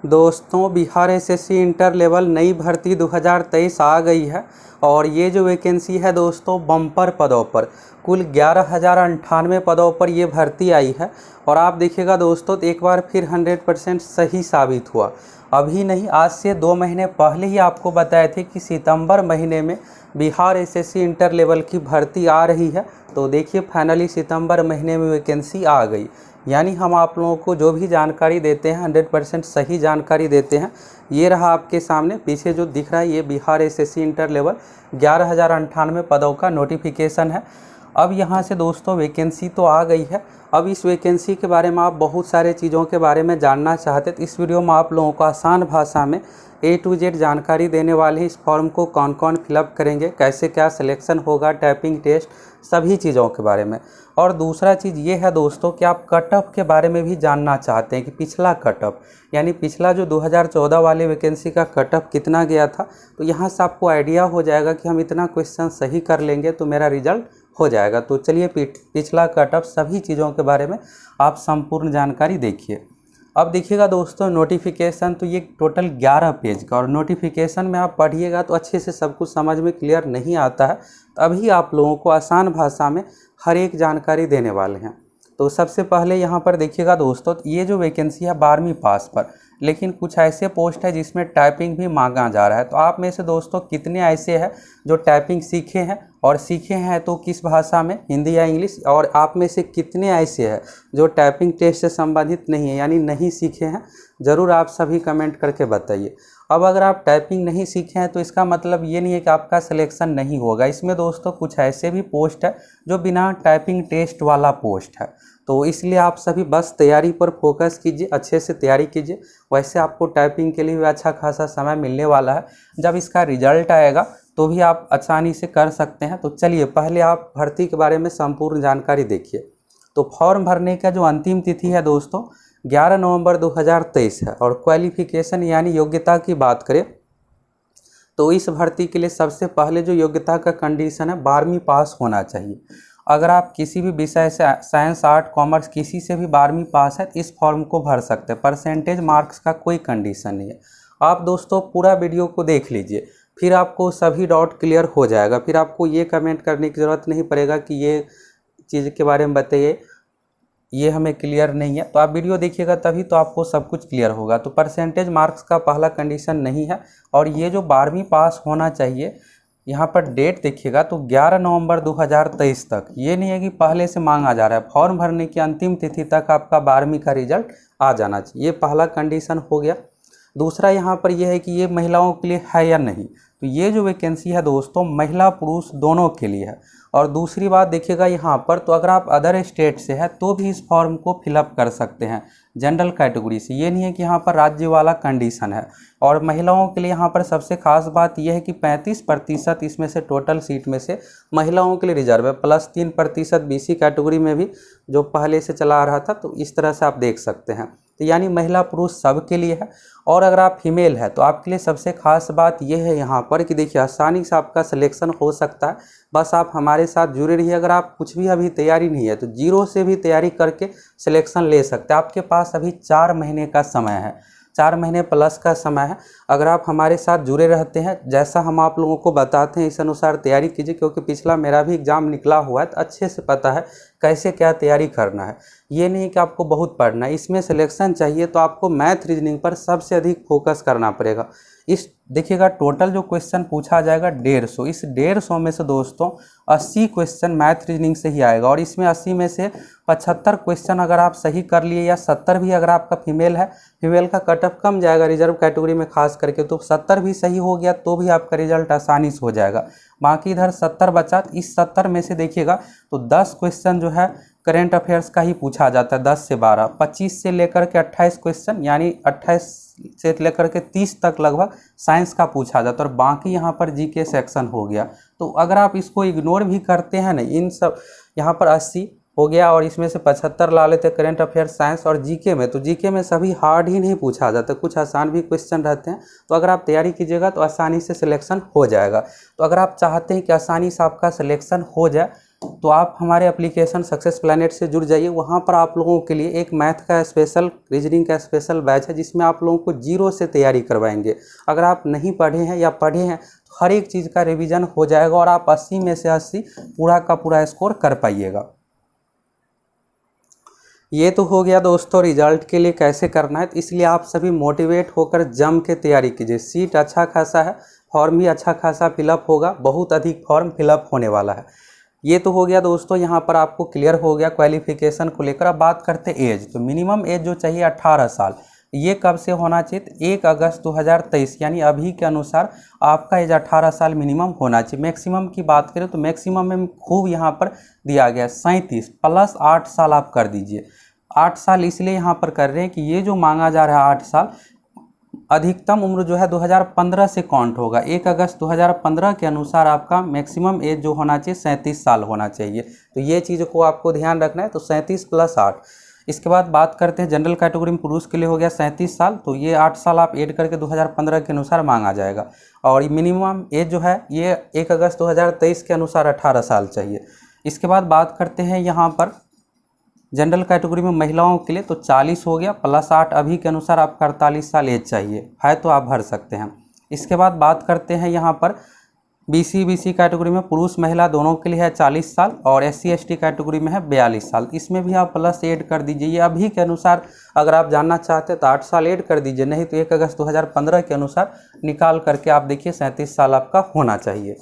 दोस्तों Bihar SSC inter level नई भर्ती 2023 आ गई है और ये जो वैकेंसी है दोस्तों बम्पर पदों पर कुल 11,098 पदों पर ये भर्ती आई है। और आप देखिएगा दोस्तों तो एक बार फिर 100% सही साबित हुआ। अभी नहीं, आज से 2 महीने पहले ही आपको बताए थे कि सितंबर महीने में बिहार एसएससी इंटर लेवल की भर्ती आ रही है। तो देखिए फाइनली सितंबर महीने में वैकेंसी आ गई। यानी हम आप लोगों को जो भी जानकारी देते हैं 100% सही जानकारी देते हैं। ये रहा आपके सामने पीछे जो दिख रहा है, ये बिहार एसएससी इंटर लेवल 11,098 पदों का नोटिफिकेशन है। अब यहाँ से दोस्तों वैकेंसी तो आ गई है। अब इस वैकेंसी के बारे में आप बहुत सारे चीज़ों के बारे में जानना चाहते तो इस वीडियो में आप लोगों को आसान भाषा में A to Z जानकारी देने वाले हैं। इस फॉर्म को कौन कौन फिलअप करेंगे, कैसे क्या सिलेक्शन होगा, टाइपिंग टेस्ट, सभी चीज़ों के बारे में। और दूसरा चीज़ ये है दोस्तों कि आप कट ऑफ के बारे में भी जानना चाहते हैं कि पिछला कट ऑफ यानी पिछला जो 2014 वाले वैकेंसी का कट ऑफ कितना गया था। तो यहाँ से आपको आइडिया हो जाएगा कि हम इतना क्वेश्चन सही कर लेंगे तो मेरा रिजल्ट हो जाएगा। तो चलिए पिछला कट ऑफ सभी चीज़ों के बारे में आप संपूर्ण जानकारी देखिए। अब देखिएगा दोस्तों नोटिफिकेशन तो ये टोटल 11 पेज का, और नोटिफिकेशन में आप पढ़िएगा तो अच्छे से सब कुछ समझ में क्लियर नहीं आता है। तो अभी आप लोगों को आसान भाषा में हर एक जानकारी देने वाले हैं। तो सबसे पहले यहाँ पर देखिएगा दोस्तों ये जो वैकेंसी है 12वीं पास पर, लेकिन कुछ ऐसे पोस्ट है जिसमें टाइपिंग भी मांगा जा रहा है। तो आप में से दोस्तों कितने ऐसे हैं जो टाइपिंग सीखे हैं, और सीखे हैं तो किस भाषा में, हिंदी या इंग्लिश। और आप में से कितने ऐसे हैं जो टाइपिंग टेस्ट से संबंधित नहीं है यानी नहीं सीखे हैं, ज़रूर आप सभी कमेंट करके बताइए। अब अगर आप टाइपिंग नहीं सीखे हैं तो इसका मतलब ये नहीं है कि आपका सिलेक्शन नहीं होगा। इसमें दोस्तों कुछ ऐसे भी पोस्ट है जो बिना टाइपिंग टेस्ट वाला पोस्ट है। तो इसलिए आप सभी बस तैयारी पर फोकस कीजिए, अच्छे से तैयारी कीजिए। वैसे आपको टाइपिंग के लिए भी अच्छा खासा समय मिलने वाला है। जब इसका रिजल्ट आएगा तो भी आप आसानी से कर सकते हैं। तो चलिए पहले आप भर्ती के बारे में संपूर्ण जानकारी देखिए। तो फॉर्म भरने का जो अंतिम तिथि है दोस्तों 11 नवंबर 2023 है। और क्वालिफिकेशन यानी योग्यता की बात करें तो इस भर्ती के लिए सबसे पहले जो योग्यता का कंडीशन है 12वीं पास होना चाहिए। अगर आप किसी भी विषय से साइंस, आर्ट, कॉमर्स किसी से भी 12वीं पास है तो इस फॉर्म को भर सकते हैं। परसेंटेज मार्क्स का कोई कंडीशन नहीं है। आप दोस्तों पूरा वीडियो को देख लीजिए, फिर आपको सभी डाउट क्लियर हो जाएगा। फिर आपको ये कमेंट करने की ज़रूरत नहीं पड़ेगा कि ये चीज़ के बारे में बताइए, ये हमें क्लियर नहीं है। तो आप वीडियो देखिएगा तभी तो आपको सब कुछ क्लियर होगा। तो परसेंटेज मार्क्स का पहला कंडीशन नहीं है। और ये जो 12वीं पास होना चाहिए, यहाँ पर डेट देखिएगा तो 11 नवंबर 2023 तक, ये नहीं है कि पहले से मांगा जा रहा है। फॉर्म भरने की अंतिम तिथि तक आपका 12वीं का रिजल्ट आ जाना चाहिए। ये पहला कंडीशन हो गया। दूसरा यहाँ पर यह है कि ये महिलाओं के लिए है या नहीं। तो ये जो वैकेंसी है दोस्तों महिला पुरुष दोनों के लिए है। और दूसरी बात देखिएगा यहाँ पर, तो अगर आप अदर स्टेट से है तो भी इस फॉर्म को फिलअप कर सकते हैं जनरल कैटेगरी से। ये नहीं है कि यहाँ पर राज्य वाला कंडीशन है। और महिलाओं के लिए यहाँ पर सबसे खास बात यह है कि 35% इसमें से टोटल सीट में से महिलाओं के लिए रिजर्व है, प्लस 3% BC कैटेगरी में भी जो पहले से चला आ रहा था। तो इस तरह से आप देख सकते हैं। तो यानी महिला पुरुष सब के लिए है। और अगर आप फीमेल है तो आपके लिए सबसे खास बात यह है यहाँ पर कि देखिए आसानी से आपका सिलेक्शन हो सकता है। बस आप हमारे साथ जुड़े रहिए। अगर आप कुछ भी अभी तैयारी नहीं है तो जीरो से भी तैयारी करके सिलेक्शन ले सकते हैं। आपके पास अभी 4 महीने का समय है, 4 महीने प्लस का समय है। अगर आप हमारे साथ जुड़े रहते हैं, जैसा हम आप लोगों को बताते हैं इस अनुसार तैयारी कीजिए। क्योंकि पिछला मेरा भी एग्ज़ाम निकला हुआ है तो अच्छे से पता है कैसे क्या तैयारी करना है। ये नहीं कि आपको बहुत पढ़ना है। इसमें सिलेक्शन चाहिए तो आपको मैथ रीजनिंग पर सबसे अधिक फोकस करना पड़ेगा। इस देखिएगा टोटल जो क्वेश्चन पूछा जाएगा 150। इस 150 में से दोस्तों 80 क्वेश्चन मैथ रीजनिंग से ही आएगा। और इसमें 80 में से 75 क्वेश्चन अगर आप सही कर लिए, या 70 भी अगर आपका फीमेल है, फीमेल का कट ऑफ कम जाएगा रिजर्व कैटेगरी में खास करके, तो 70 भी सही हो गया तो भी आपका रिजल्ट आसानी से हो जाएगा। बाकी इधर 70 बचा। इस 70 में से देखिएगा तो 10 क्वेश्चन जो है करेंट अफेयर्स का ही पूछा जाता है, 10 से 12, 25 से लेकर के 28 क्वेश्चन यानी 28 से लेकर के 30 तक लगभग साइंस का पूछा जाता है। और बाकी यहाँ पर जीके सेक्शन हो गया। तो अगर आप इसको इग्नोर भी करते हैं ना, इन सब यहाँ पर 80 हो गया और इसमें से 75 ला लेते करेंट अफेयर्स, साइंस और जीके में, तो जीके में सभी हार्ड ही नहीं पूछा जाता, कुछ आसान भी क्वेश्चन रहते हैं। तो अगर आप तैयारी कीजिएगा तो आसानी से सिलेक्शन हो जाएगा। तो अगर आप चाहते हैं कि आसानी से आपका सिलेक्शन हो जाए तो आप हमारे एप्लीकेशन सक्सेस प्लैनेट से जुड़ जाइए। वहाँ पर आप लोगों के लिए एक मैथ का स्पेशल, रीजनिंग का स्पेशल बैच है जिसमें आप लोगों को जीरो से तैयारी करवाएंगे। अगर आप नहीं पढ़े हैं या पढ़े हैं तो हर एक चीज़ का रिवीजन हो जाएगा और आप 80 में से 80 पूरा का पूरा स्कोर कर पाइएगा। ये तो हो गया दोस्तों रिजल्ट के लिए कैसे करना है, तो इसलिए आप सभी मोटिवेट होकर जम के तैयारी कीजिए। सीट अच्छा खासा है, फॉर्म भी अच्छा खासा फिलअप होगा, बहुत अधिक फॉर्म फिलअप होने वाला है। ये तो हो गया दोस्तों, यहाँ पर आपको क्लियर हो गया क्वालिफिकेशन को लेकर। अब बात करते एज, तो मिनिमम एज जो चाहिए 18 साल। ये कब से होना चाहिए? 1 अगस्त 2023 यानी अभी के अनुसार आपका एज 18 साल मिनिमम होना चाहिए। मैक्सिमम की बात करें तो मैक्सिमम में खूब यहाँ पर दिया गया 37 प्लस 8 साल आप कर दीजिए। 8 साल इसलिए यहाँ पर कर रहे हैं कि ये जो मांगा जा रहा है 8 साल, अधिकतम उम्र जो है 2015 से काउंट होगा। 1 अगस्त 2015 के अनुसार आपका मैक्सिमम एज जो होना चाहिए 37 साल होना चाहिए। तो ये चीज़ को आपको ध्यान रखना है। तो 37 प्लस 8। इसके बाद बात करते हैं जनरल कैटेगरी में पुरुष के लिए हो गया 37 साल, तो ये 8 साल आप ऐड करके 2015 के अनुसार मांगा जाएगा। और मिनिमम एज जो है ये 1 अगस्त 2023 के अनुसार 18 साल चाहिए। इसके बाद बात करते हैं यहाँ पर जनरल कैटेगरी में महिलाओं के लिए, तो 40 हो गया प्लस 8 अभी के अनुसार आपका 48 साल एज चाहिए है, तो आप भर सकते हैं। इसके बाद बात करते हैं यहाँ पर बीसी कैटेगरी में पुरुष महिला दोनों के लिए है 40 साल और SC/ST कैटेगरी में है 42 साल। इसमें भी आप प्लस ऐड कर दीजिए। ये अभी के अनुसार अगर आप जानना चाहते हैं तो 8 साल ऐड कर दीजिए, नहीं तो 1 अगस्त 2015 के अनुसार निकाल करके आप देखिए 37 साल आपका होना चाहिए।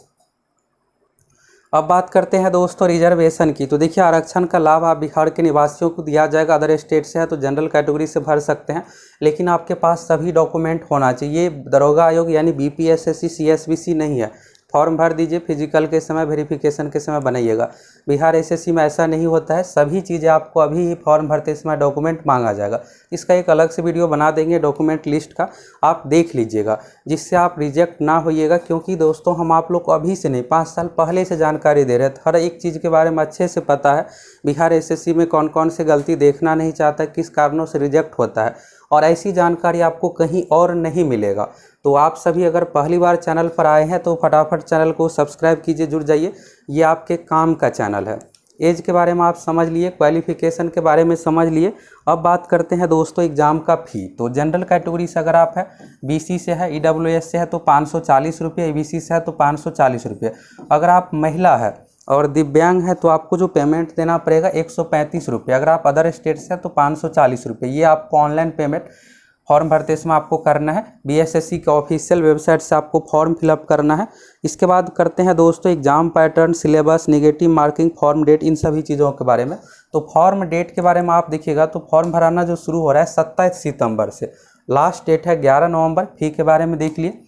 अब बात करते हैं दोस्तों रिजर्वेशन की। तो देखिए आरक्षण का लाभ आप बिहार के निवासियों को दिया जाएगा। अदर स्टेट से है तो जनरल कैटेगरी से भर सकते हैं, लेकिन आपके पास सभी डॉक्यूमेंट होना चाहिए। दरोगा आयोग यानी BPSSC CSBC नहीं है। फॉर्म भर दीजिए, फिजिकल के समय वेरिफिकेशन के समय बनाइएगा। बिहार SSC में ऐसा नहीं होता है, सभी चीज़ें आपको अभी ही फॉर्म भरते समय डॉक्यूमेंट मांगा जाएगा। इसका एक अलग से वीडियो बना देंगे डॉक्यूमेंट लिस्ट का, आप देख लीजिएगा, जिससे आप रिजेक्ट ना होइएगा। क्योंकि दोस्तों हम आप लोग को अभी से नहीं 5 साल पहले से जानकारी दे रहे थे, हर एक चीज़ के बारे में अच्छे से पता है। बिहार SSC में कौन कौन से गलती देखना नहीं चाहता, किस कारणों से रिजेक्ट होता है, और ऐसी जानकारी आपको कहीं और नहीं मिलेगा। तो आप सभी अगर पहली बार चैनल पर आए हैं तो फटाफट चैनल को सब्सक्राइब कीजिए, जुड़ जाइए। ये आपके काम का चैनल है। एज के बारे में आप समझ लिए, क्वालिफिकेशन के बारे में समझ लिए। अब बात करते हैं दोस्तों एग्ज़ाम का फ़ी। तो जनरल कैटेगरी से अगर आप है, BC से है, EWS से है तो 540 रुपये, ABC से है तो 540 रुपये। अगर आप महिला है और दिव्यांग है तो आपको जो पेमेंट देना पड़ेगा 135 रुपये। अगर आप अदर स्टेट से है तो 540 रुपये। ये आपको ऑनलाइन पेमेंट फॉर्म भरते समय आपको करना है। BSSC के ऑफिशियल वेबसाइट से आपको फॉर्म फिलअप करना है। इसके बाद करते हैं दोस्तों exam pattern, syllabus, negative marking, form date, इन सभी चीज़ों के बारे में। तो फॉर्म डेट के बारे में आप देखिएगा तो फॉर्म भराना जो शुरू हो रहा है 27 सितंबर से, लास्ट डेट है 11 नवंबर। फी के बारे में देख लिए।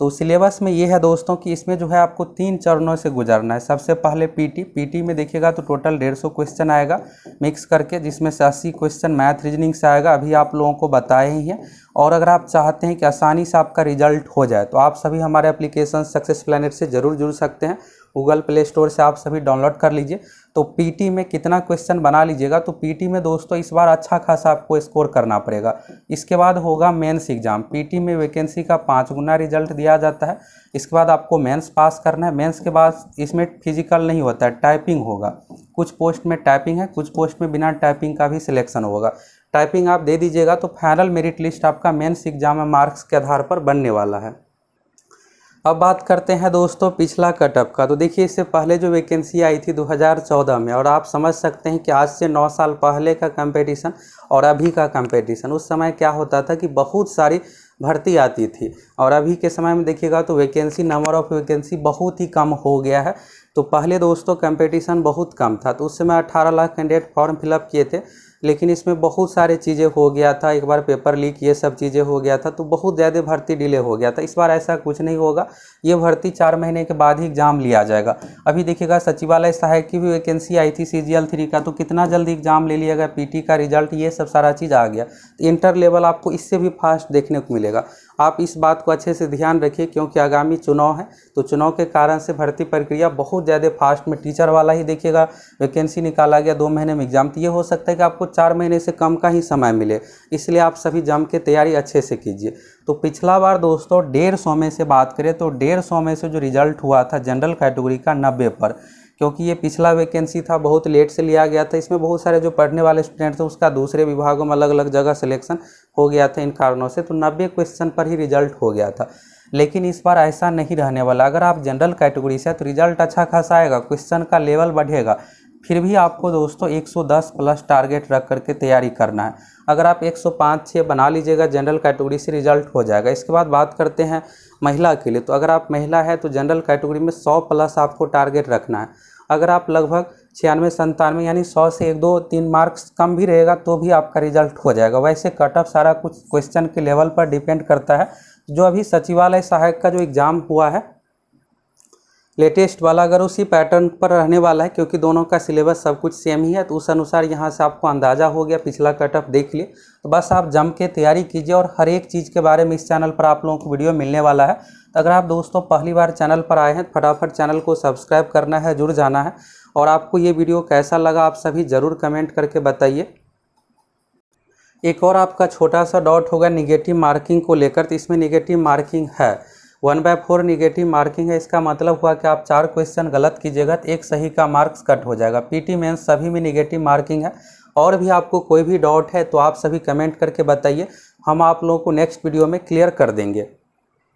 तो सिलेबस में ये है दोस्तों कि इसमें जो है आपको 3 चरणों से गुजरना है। सबसे पहले पीटी में देखिएगा तो टोटल 150 क्वेश्चन आएगा मिक्स करके, जिसमें से 80 क्वेश्चन मैथ रीजनिंग से आएगा, अभी आप लोगों को बताए ही हैं। और अगर आप चाहते हैं कि आसानी से आपका रिजल्ट हो जाए तो आप सभी हमारे एप्लीकेशन सक्सेस प्लैनेट से ज़रूर जुड़ सकते हैं। गूगल प्ले स्टोर से आप सभी डाउनलोड कर लीजिए। तो पीटी में कितना क्वेश्चन बना लीजिएगा, तो पीटी में दोस्तों इस बार अच्छा खासा आपको स्कोर करना पड़ेगा। इसके बाद होगा मेंस एग्जाम। पीटी में वैकेंसी का 5 गुना रिजल्ट दिया जाता है। इसके बाद आपको मेंस पास करना है। मेंस के बाद इसमें फिजिकल नहीं होता है, टाइपिंग होगा। कुछ पोस्ट में टाइपिंग है, कुछ पोस्ट में बिना टाइपिंग का भी सिलेक्शन होगा। टाइपिंग आप दे दीजिएगा तो फाइनल मेरिट लिस्ट आपका मेंस एग्जाम में मार्क्स के आधार पर बनने वाला है। अब बात करते हैं दोस्तों पिछला कटअप का। तो देखिए इससे पहले जो वैकेंसी आई थी 2014 में, और आप समझ सकते हैं कि आज से 9 साल पहले का कंपटीशन और अभी का कंपटीशन, उस समय क्या होता था कि बहुत सारी भर्ती आती थी, और अभी के समय में देखिएगा तो वैकेंसी, नंबर ऑफ़ वैकेंसी बहुत ही कम हो गया है। तो पहले दोस्तों कंपटीशन बहुत कम था, तो उस समय 18 लाख कैंडिडेट फॉर्म फिलअप किए थे, लेकिन इसमें बहुत सारी चीज़ें हो गया था। एक बार पेपर लीक, ये सब चीज़ें हो गया था, तो बहुत ज़्यादा भर्ती डिले हो गया था। इस बार ऐसा कुछ नहीं होगा, ये भर्ती 4 महीने के बाद ही एग्ज़ाम लिया जाएगा। अभी देखिएगा सचिवालय सहायक की भी वैकेंसी आई थी CGL 3 का, तो कितना जल्दी एग्ज़ाम ले लिएगा। पीटी का रिजल्ट, ये सब सारा चीज़ आ गया। तो इंटर लेवल आपको इससे भी फास्ट देखने को मिलेगा। आप इस बात को अच्छे से ध्यान रखिए, क्योंकि आगामी चुनाव है, तो चुनाव के कारण से भर्ती प्रक्रिया बहुत ज़्यादा फास्ट में। टीचर वाला ही देखिएगा वैकेंसी निकाला गया 2 महीने में एग्जाम, तो ये हो सकता है कि आपको 4 महीने से कम का ही समय मिले। इसलिए आप सभी जम के तैयारी अच्छे से कीजिए। तो पिछला बार दोस्तों 150 में से बात करें तो 150 में से जो रिजल्ट हुआ था जनरल कैटेगरी का 90 पर, क्योंकि ये पिछला वैकेंसी था, बहुत लेट से लिया गया था। इसमें बहुत सारे जो पढ़ने वाले स्टूडेंट थे उसका दूसरे विभागों में अलग अलग जगह सिलेक्शन हो गया था इन कारणों से, तो 90 क्वेश्चन पर ही रिजल्ट हो गया था। लेकिन इस बार ऐसा नहीं रहने वाला। अगर आप जनरल कैटेगरी से तो रिजल्ट अच्छा खासा आएगा, क्वेश्चन का लेवल बढ़ेगा, फिर भी आपको दोस्तों 110 प्लस टारगेट रख करके तैयारी करना है। अगर आप 105-6 बना लीजिएगा जनरल कैटेगरी से रिजल्ट हो जाएगा। इसके बाद बात करते हैं महिला के लिए। तो अगर आप महिला है तो जनरल कैटेगरी में 100 प्लस आपको टारगेट रखना है। अगर आप लगभग 96-97 यानी 100 से 1-2-3 मार्क्स कम भी रहेगा तो भी आपका रिजल्ट हो जाएगा। वैसे कट ऑफ सारा कुछ क्वेश्चन के लेवल पर डिपेंड करता है। जो अभी सचिवालय सहायक का जो एग्ज़ाम हुआ है लेटेस्ट वाला, अगर उसी पैटर्न पर रहने वाला है, क्योंकि दोनों का सिलेबस सब कुछ सेम ही है, तो उस अनुसार यहाँ से आपको अंदाज़ा हो गया। पिछला कट ऑफ देख लिए, तो बस आप जम के तैयारी कीजिए और हर एक चीज़ के बारे में इस चैनल पर आप लोगों को वीडियो मिलने वाला है। तो अगर आप दोस्तों पहली बार चैनल पर आए हैं तो फटाफट चैनल को सब्सक्राइब करना है, जुड़ जाना है। और आपको ये वीडियो कैसा लगा आप सभी ज़रूर कमेंट करके बताइए। एक और आपका छोटा सा डाउट होगा निगेटिव मार्किंग को लेकर, तो इसमें निगेटिव मार्किंग है 1/4 निगेटिव मार्किंग है। इसका मतलब हुआ कि आप 4 क्वेश्चन गलत कीजिएगा तो एक सही का मार्क्स कट हो जाएगा। पीटी मेंस सभी में निगेटिव मार्किंग है। और भी आपको कोई भी डाउट है तो आप सभी कमेंट करके बताइए, हम आप लोगों को नेक्स्ट वीडियो में क्लियर कर देंगे।